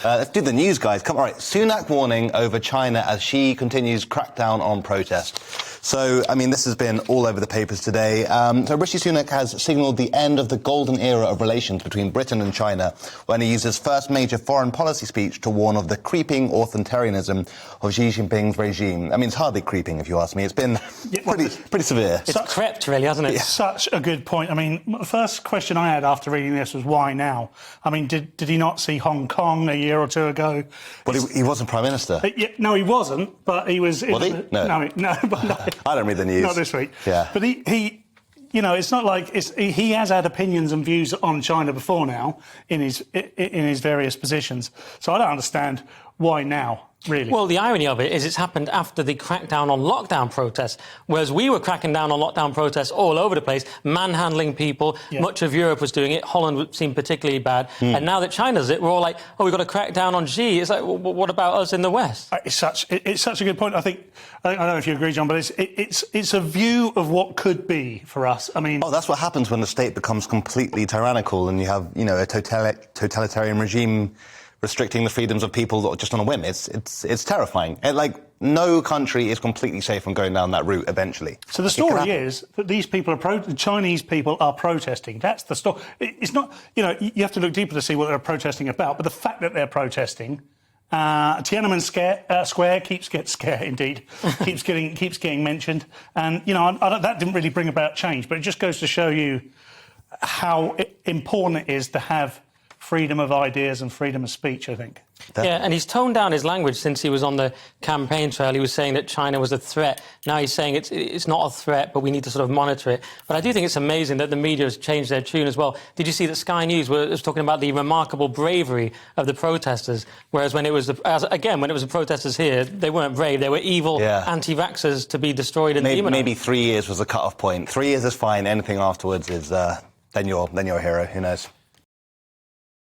Let's do the news, guys. Come on, all right. Sunak warning over China as she continues crackdown on protest. So, I mean, this has been all over the papers today. So Rishi Sunak has signalled the end of the golden era of relations between Britain and China when he used his first major foreign policy speech to warn of the creeping authoritarianism of Xi Jinping's regime. I mean, it's hardly creeping, if you ask me. It's been pretty severe. It's crept, really, hasn't it? It's such a good point. I mean, the first question I had after reading this was, why now? I mean, did he not see Hong Kong a year or two ago? Well, he wasn't Prime Minister. No, he wasn't, but he was... Was he? No. But I don't read the news. Not this week. Yeah. But he you know, it's not like... he has had opinions and views on China before now in his various positions. So I don't understand why now, really. Well, the irony of it is it's happened after the crackdown on lockdown protests, whereas we were cracking down on lockdown protests all over the place, manhandling people. Yeah. Much of Europe was doing it. Holland seemed particularly bad. And now that China's it, we're all like, oh, we've got to crack down on Xi. It's like, well, what about us in the West? It's such a good point. I don't know if you agree, John, but it's a view of what could be for us. I mean... Oh, that's what happens when the state becomes completely tyrannical and you have, you know, a totalitarian regime restricting the freedoms of people just on a whim. It's terrifying. No country is completely safe from going down that route eventually. So the story is that these people the Chinese people are protesting. That's the story. It's not, you know, you have to look deeper to see what they're protesting about, but the fact that they're protesting, Tiananmen Square keeps getting mentioned, and you know that didn't really bring about change, but it just goes to show you how important it is to have freedom of ideas and freedom of speech, I think. Yeah, and he's toned down his language since he was on the campaign trail. He was saying that China was a threat. Now he's saying it's not a threat, but we need to sort of monitor it. But I do think it's amazing that the media has changed their tune as well. Did you see that Sky News was talking about the remarkable bravery of the protesters, whereas when it was the protesters here, they weren't brave. They were evil anti-vaxxers to be destroyed and demonized. Maybe 3 years was the cut-off point. 3 years is fine. Anything afterwards is then you're a hero. Who knows?